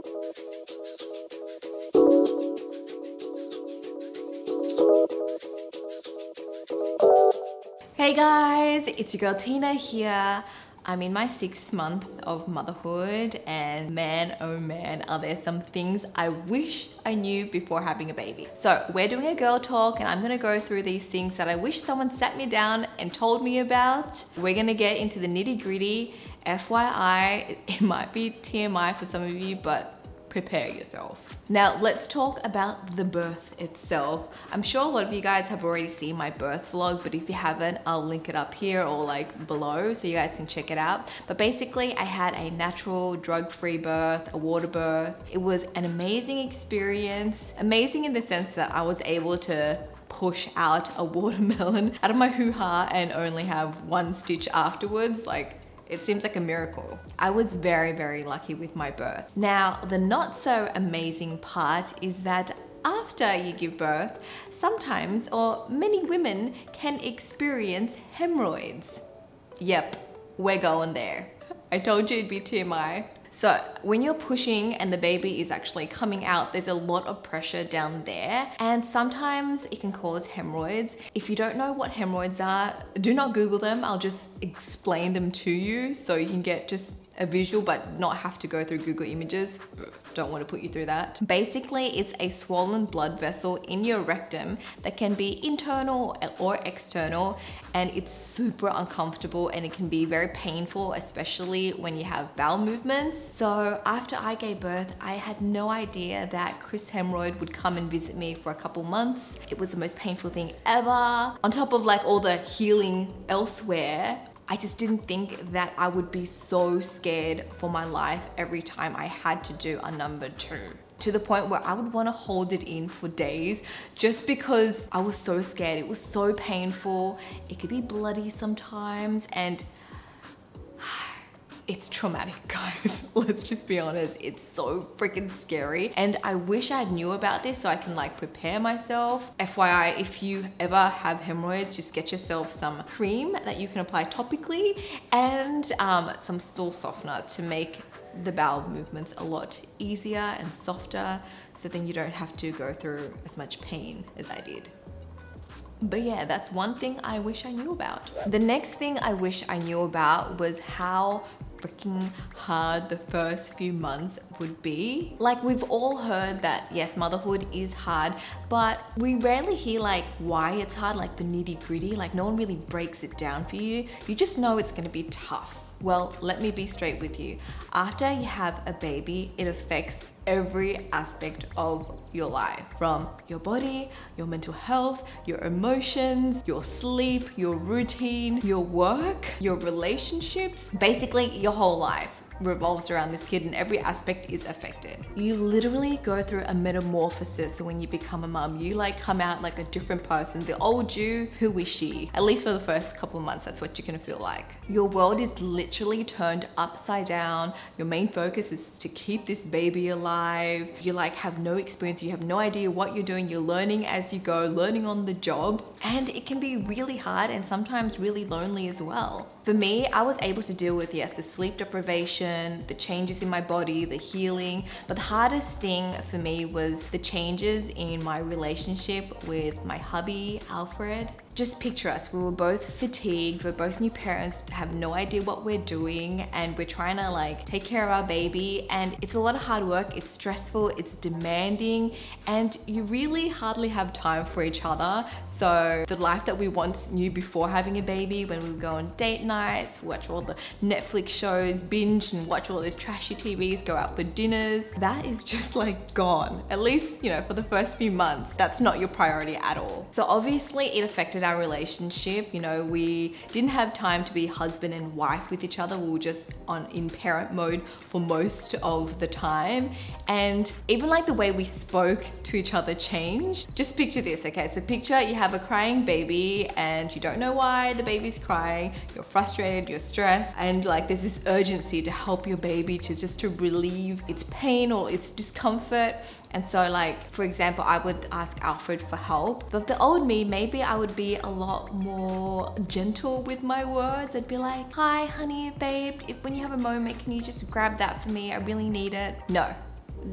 Hey guys, it's your girl Tina here. I'm in my 6th month of motherhood and man, oh man, are there some things I wish I knew before having a baby. So we're doing a girl talk and I'm gonna go through these things that I wish someone sat me down and told me about. We're gonna get into the nitty gritty. FYI, it might be TMI for some of you, but prepare yourself. Now let's talk about the birth itself. I'm sure a lot of you guys have already seen my birth vlog, but if you haven't, I'll link it up here or like below so you guys can check it out. But basically I had a natural drug-free birth, a water birth. It was an amazing experience. Amazing in the sense that I was able to push out a watermelon out of my hoo-ha and only have 1 stitch afterwards. Like, it seems like a miracle. I was very, very lucky with my birth. Now, the not so amazing part is that after you give birth, sometimes, or many women can experience hemorrhoids. Yep, we're going there. I told you it'd be TMI. So when you're pushing and the baby is actually coming out, there's a lot of pressure down there and sometimes it can cause hemorrhoids. If you don't know what hemorrhoids are, do not Google them. I'll just explain them to you so you can get just a visual but not have to go through Google Images. Don't want to put you through that. Basically, it's a swollen blood vessel in your rectum that can be internal or external, and it's super uncomfortable and it can be very painful, especially when you have bowel movements. So after I gave birth, I had no idea that Chris Hemorrhoid would come and visit me for a couple months. It was the most painful thing ever. On top of like all the healing elsewhere, I just didn't think that I would be so scared for my life every time I had to do a number 2. To the point where I would want to hold it in for days just because I was so scared. It was so painful. It could be bloody sometimes and it's traumatic, guys. Let's just be honest. It's so freaking scary. And I wish I knew about this so I can like prepare myself. FYI, if you ever have hemorrhoids, just get yourself some cream that you can apply topically and some stool softeners to make the bowel movements a lot easier and softer, so then you don't have to go through as much pain as I did. But yeah, that's one thing I wish I knew about. The next thing I wish I knew about was how freaking hard the first few months would be. Like, we've all heard that yes, motherhood is hard, but we rarely hear like why it's hard, like the nitty gritty. Like no one really breaks it down for you. You just know it's gonna be tough. Well, let me be straight with you. After you have a baby, it affects every aspect of your life, from your body, your mental health, your emotions, your sleep, your routine, your work, your relationships, basically your whole life revolves around this kid and every aspect is affected. You literally go through a metamorphosis when you become a mum. You like come out like a different person. The old you, who is she? At least for the first couple of months, that's what you're gonna feel like. Your world is literally turned upside down. Your main focus is to keep this baby alive. You like have no experience. You have no idea what you're doing. You're learning as you go, learning on the job. And it can be really hard and sometimes really lonely as well. For me, I was able to deal with, yes, the sleep deprivation, the changes in my body, the healing. But the hardest thing for me was the changes in my relationship with my hubby, Alfred. Just picture us, we were both fatigued, we're both new parents, have no idea what we're doing, and we're trying to like take care of our baby, and it's a lot of hard work, it's stressful, it's demanding, and you really hardly have time for each other. So the life that we once knew before having a baby, when we would go on date nights, watch all the Netflix shows, binge and watch all those trashy TVs, go out for dinners, that is just like gone. At least, you know, for the first few months, that's not your priority at all. So obviously it affected our relationship. You know, we didn't have time to be husband and wife with each other. We were just in parent mode for most of the time. And even like the way we spoke to each other changed. Just picture this, okay? So picture you have a crying baby and you don't know why the baby's crying. You're frustrated, you're stressed, and like there's this urgency to help your baby, to relieve its pain or its discomfort. And so like, for example, I would ask Alfred for help, but the old me, maybe I would be a lot more gentle with my words. I'd be like, hi honey, babe, when you have a moment, can you just grab that for me? I really need it. No,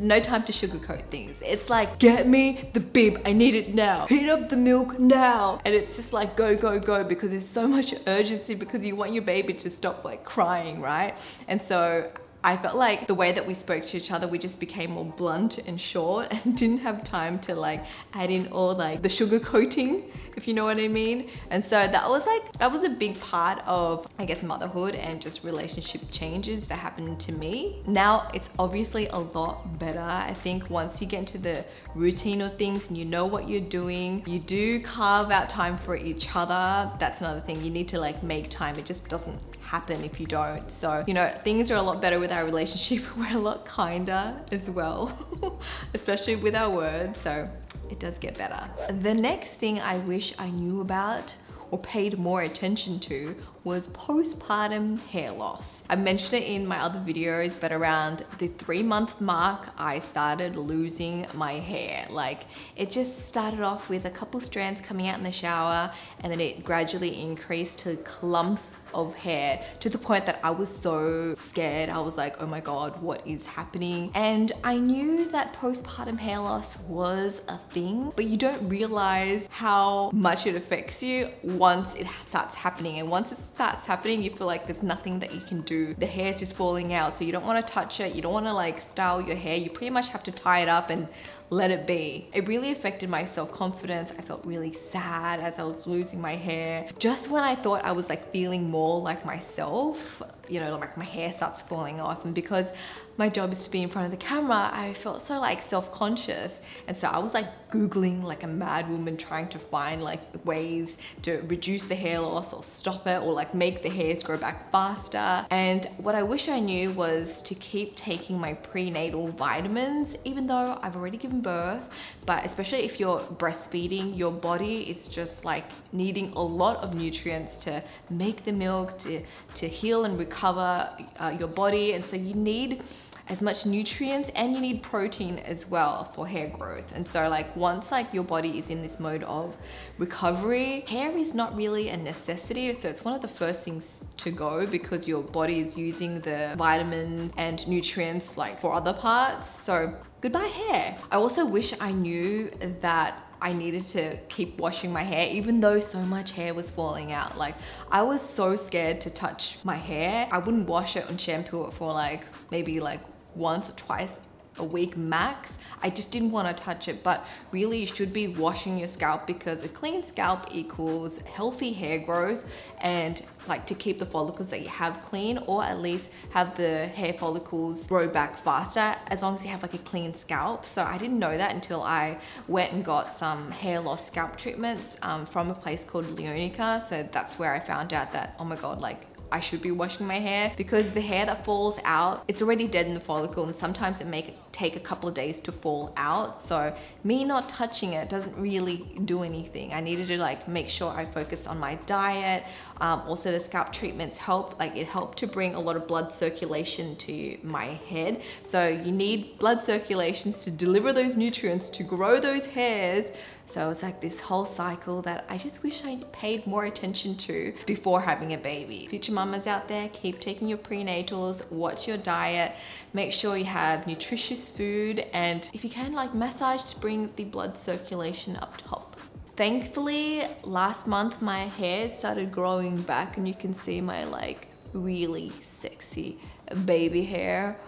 no time to sugarcoat things. It's like, get me the bib, I need it now. Heat up the milk now. And it's just like go, go, go, because there's so much urgency because you want your baby to stop like crying, right? And so I felt like the way that we spoke to each other, we just became more blunt and short and didn't have time to like add in all like the sugar coating, if you know what I mean. And so that was a big part of, I guess, motherhood and just relationship changes that happened to me. Now it's obviously a lot better. I think once you get into the routine of things and you know what you're doing, you do carve out time for each other. That's another thing. You need to like make time. It just doesn't happen if you don't. So, you know, things are a lot better with our relationship. We're a lot kinder as well, especially with our words. So it does get better. The next thing I wish I knew about or paid more attention to was postpartum hair loss. I mentioned it in my other videos, but around the 3-month mark, I started losing my hair. Like, it just started off with a couple strands coming out in the shower, and then it gradually increased to clumps of hair, to the point that I was so scared. I was like, oh my God, what is happening? And I knew that postpartum hair loss was a thing, but you don't realize how much it affects you once it starts happening. And once it starts happening, you feel like there's nothing that you can do. The hair's just falling out, so you don't want to touch it. You don't want to like style your hair. You pretty much have to tie it up and let it be. It really affected my self-confidence. I felt really sad as I was losing my hair. Just when I thought I was like feeling more like myself, you know, like my hair starts falling off. And because my job is to be in front of the camera, I felt so like self-conscious. And so I was like Googling like a mad woman, trying to find like ways to reduce the hair loss or stop it, or like make the hairs grow back faster. And what I wish I knew was to keep taking my prenatal vitamins, even though I've already given birth. But especially if you're breastfeeding, your body is just like needing a lot of nutrients to make the milk, to heal and recover your body. And so you need as much nutrients, and you need protein as well for hair growth. And so like once like your body is in this mode of recovery, hair is not really a necessity. So it's one of the first things to go, because your body is using the vitamins and nutrients like for other parts. So goodbye hair. I also wish I knew that I needed to keep washing my hair, even though so much hair was falling out. Like, I was so scared to touch my hair. I wouldn't wash it and shampoo it for like maybe like once or twice a week max. I just didn't want to touch it. But really, you should be washing your scalp, because a clean scalp equals healthy hair growth, and like to keep the follicles that you have clean, or at least have the hair follicles grow back faster, as long as you have like a clean scalp. So I didn't know that until I went and got some hair loss scalp treatments from a place called Leonica. So that's where I found out that, oh my God, like I should be washing my hair, because the hair that falls out, it's already dead in the follicle, and sometimes it may take a couple of days to fall out. So me not touching it doesn't really do anything. I needed to like make sure I focus on my diet. Also the scalp treatments help, like it helped to bring a lot of blood circulation to my head. So you need blood circulations to deliver those nutrients to grow those hairs. So it's like this whole cycle that I just wish I paid more attention to before having a baby. Future mamas out there, keep taking your prenatals, watch your diet, make sure you have nutritious food, and if you can, like massage to bring the blood circulation up top. Thankfully, last month my hair started growing back, and you can see my like really sexy baby hair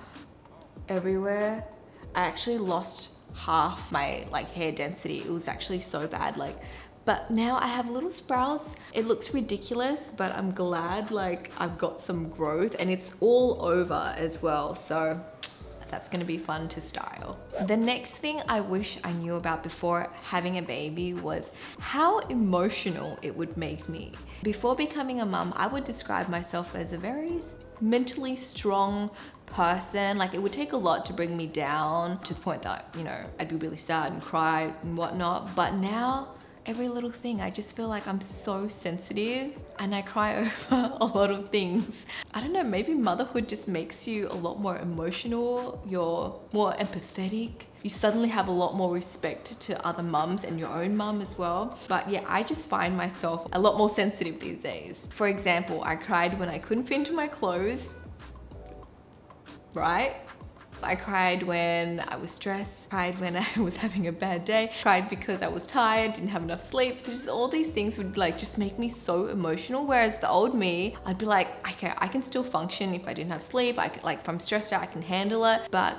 everywhere. I actually lost half my like hair density. It was actually so bad, like, but now I have little sprouts. It looks ridiculous, but I'm glad like I've got some growth, and it's all over as well. So that's gonna be fun to style. The next thing I wish I knew about before having a baby was how emotional it would make me. Before becoming a mum, I would describe myself as a very mentally strong person. Like, it would take a lot to bring me down to the point that, you know, I'd be really sad and cry and whatnot. But now, every little thing, I just feel like I'm so sensitive, and I cry over a lot of things. I don't know, maybe motherhood just makes you a lot more emotional. You're more empathetic. You suddenly have a lot more respect to other mums and your own mum as well. But yeah, I just find myself a lot more sensitive these days. For example, I cried when I couldn't fit into my clothes, right? I cried when I was stressed, cried when I was having a bad day, cried because I was tired, didn't have enough sleep. Just all these things would like just make me so emotional. Whereas the old me, I'd be like, okay, I can still function if I didn't have sleep. I could, like, if I'm stressed out, I can handle it. But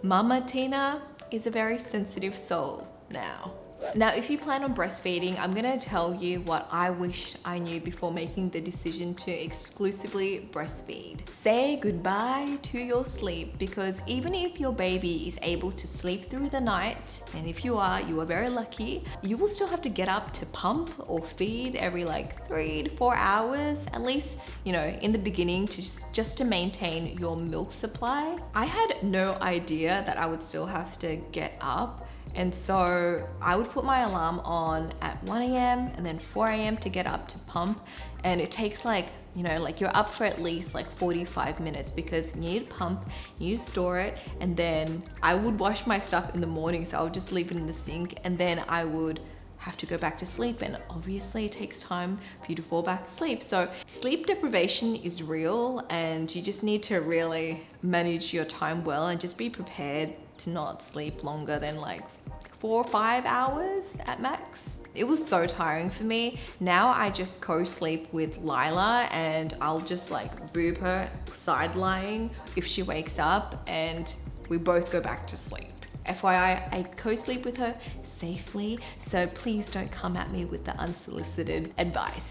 Mama Tina is a very sensitive soul now. Now, if you plan on breastfeeding, I'm gonna tell you what I wish I knew before making the decision to exclusively breastfeed. Say goodbye to your sleep, because even if your baby is able to sleep through the night, and if you are very lucky, you will still have to get up to pump or feed every like 3 to 4 hours, at least, you know, in the beginning, to just to maintain your milk supply. I had no idea that I would still have to get up. And so I would put my alarm on at 1 a.m. and then 4 a.m. to get up to pump. And it takes like, you know, like you're up for at least like 45 minutes because you need to pump, you need to store it. And then I would wash my stuff in the morning. So I would just leave it in the sink, and then I would have to go back to sleep, and obviously it takes time for you to fall back asleep. So sleep deprivation is real, and you just need to really manage your time well and just be prepared to not sleep longer than like 4 or 5 hours at max. It was so tiring for me. Now I just co-sleep with Lila, and I'll just like boob her side lying if she wakes up, and we both go back to sleep. FYI, I co-sleep with her safely, so please don't come at me with the unsolicited advice.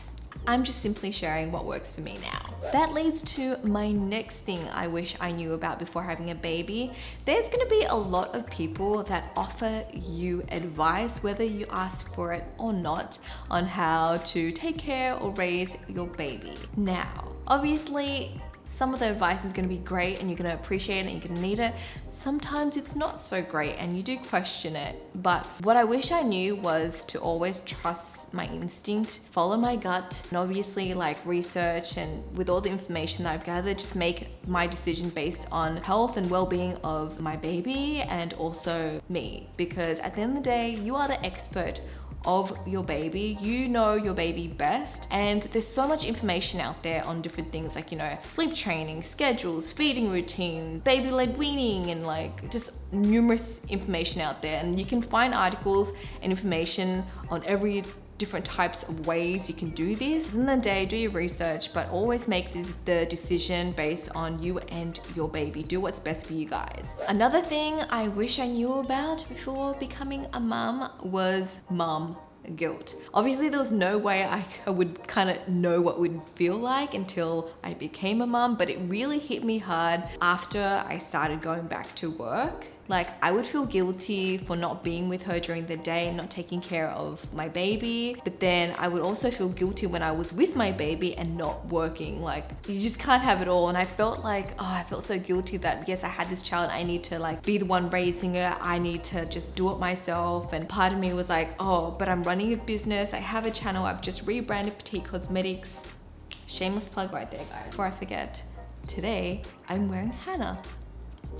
I'm just simply sharing what works for me now. That leads to my next thing I wish I knew about before having a baby. There's gonna be a lot of people that offer you advice, whether you ask for it or not, on how to take care or raise your baby. Now, obviously, some of the advice is gonna be great and you're gonna appreciate it and you're gonna need it. Sometimes it's not so great and you do question it. But what I wish I knew was to always trust my instinct, follow my gut, and obviously like research, and with all the information that I've gathered, just make my decision based on health and well-being of my baby and also me. Because at the end of the day, you are the expert of your baby. You know your baby best, and there's so much information out there on different things like, you know, sleep training, schedules, feeding routine, baby-led weaning, and like just numerous information out there. And you can find articles and information on every different types of ways you can do this. At the end of the day, do your research, but always make the decision based on you and your baby. Do what's best for you guys. Another thing I wish I knew about before becoming a mum was mum guilt. Obviously, there was no way I would kind of know what it would feel like until I became a mum, but it really hit me hard after I started going back to work. Like, I would feel guilty for not being with her during the day and not taking care of my baby. But then I would also feel guilty when I was with my baby and not working. Like, you just can't have it all. And I felt like, oh, I felt so guilty that yes, I had this child. I need to like be the one raising her. I need to just do it myself. And part of me was like, oh, but I'm running a business. I have a channel. I've just rebranded Petite Cosmetics. Shameless plug right there, guys. Before I forget, today I'm wearing henna.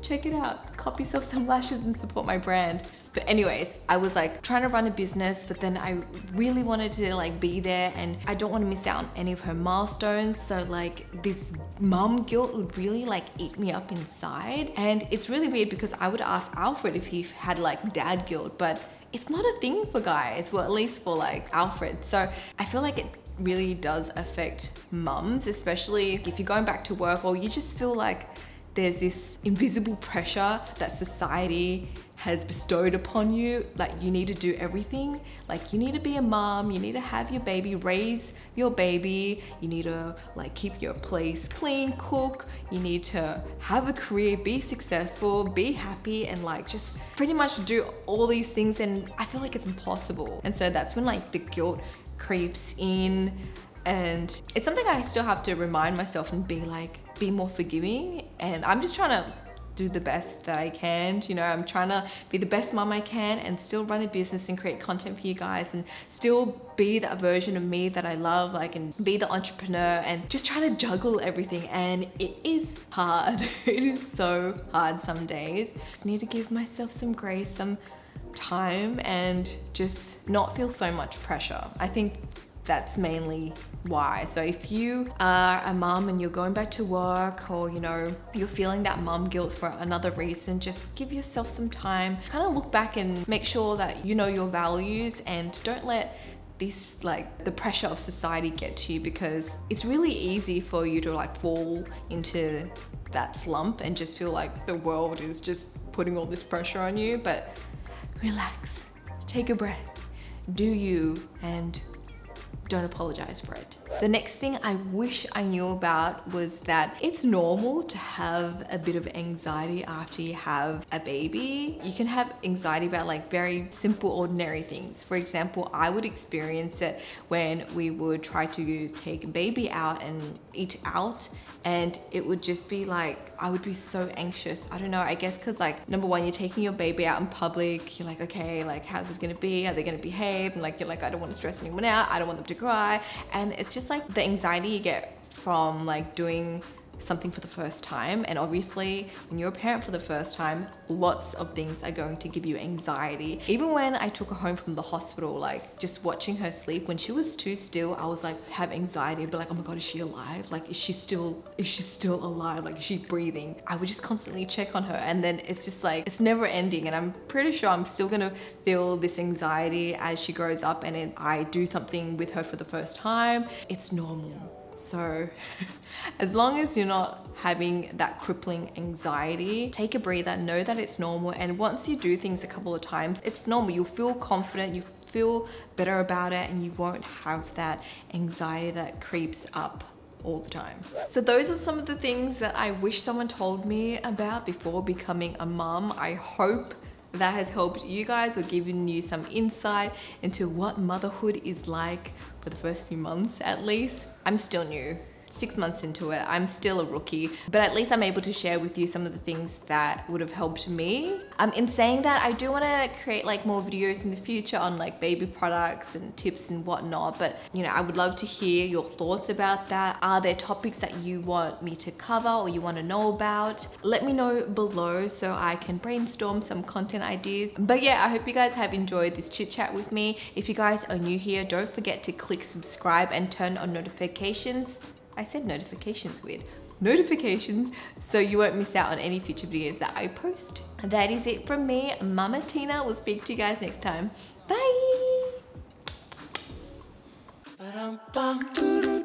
Check it out. Cop yourself some lashes and support my brand. But anyways, I was like trying to run a business, but then I really wanted to like be there, and I don't want to miss out on any of her milestones. So like this mum guilt would really like eat me up inside. And it's really weird because I would ask Alfred if he had like dad guilt, but it's not a thing for guys, well, at least for like Alfred. So I feel like it really does affect mums, especially if you're going back to work, or you just feel like there's this invisible pressure that society has bestowed upon you. Like, you need to do everything. Like, you need to be a mom, you need to have your baby, raise your baby, you need to like keep your place clean, cook, you need to have a career, be successful, be happy, and like just pretty much do all these things. And I feel like it's impossible. And so that's when like the guilt creeps in. And it's something I still have to remind myself and be like, be more forgiving. And I'm just trying to do the best that I can. You know, I'm trying to be the best mom I can and still run a business and create content for you guys and still be that version of me that I love, like, and be the entrepreneur and just try to juggle everything. And it is hard. It is so hard some days. Just need to give myself some grace, some time, and just not feel so much pressure. I think that's mainly why. So if you are a mum and you're going back to work, or you know, you're feeling that mum guilt for another reason, just give yourself some time, kind of look back and make sure that you know your values, and don't let this, like, the pressure of society get to you, because it's really easy for you to like fall into that slump and just feel like the world is just putting all this pressure on you. But relax, take a breath, do you, and don't apologize for it. The next thing I wish I knew about was that it's normal to have a bit of anxiety after you have a baby. You can have anxiety about like very simple, ordinary things. For example, I would experience it when we would try to take baby out and eat out, and it would just be like, I would be so anxious. I don't know, I guess because like, number one, you're taking your baby out in public. You're like, okay, like how's this gonna be? Are they gonna behave? And like, you're like, I don't want to stress anyone out. I don't want them to cry. And it's just like the anxiety you get from like doing something for the first time. And obviously when you're a parent for the first time, lots of things are going to give you anxiety. Even when I took her home from the hospital, like just watching her sleep, when she was too still, I was like, have anxiety, but like, oh my God, is she alive? Like, is she still alive? Like, is she breathing? I would just constantly check on her. And then it's just like, it's never ending. And I'm pretty sure I'm still gonna feel this anxiety as she grows up and I do something with her for the first time. It's normal. So as long as you're not having that crippling anxiety, take a breather, know that it's normal. And once you do things a couple of times, it's normal. You'll feel confident, you feel better about it, and you won't have that anxiety that creeps up all the time. So those are some of the things that I wish someone told me about before becoming a mum. I hope that has helped you guys or given you some insight into what motherhood is like for the first few months at least. I'm still new. 6 months into it, I'm still a rookie, but at least I'm able to share with you some of the things that would have helped me. In saying that, I do want to create like more videos in the future on like baby products and tips and whatnot, but you know, I would love to hear your thoughts about that. Are there topics that you want me to cover or you want to know about? Let me know below so I can brainstorm some content ideas. But yeah, I hope you guys have enjoyed this chit chat with me. If you guys are new here, don't forget to click subscribe and turn on notifications. I said notifications, weird. Notifications, so you won't miss out on any future videos that I post. And that is it from me, Mama Tina. We'll speak to you guys next time. Bye!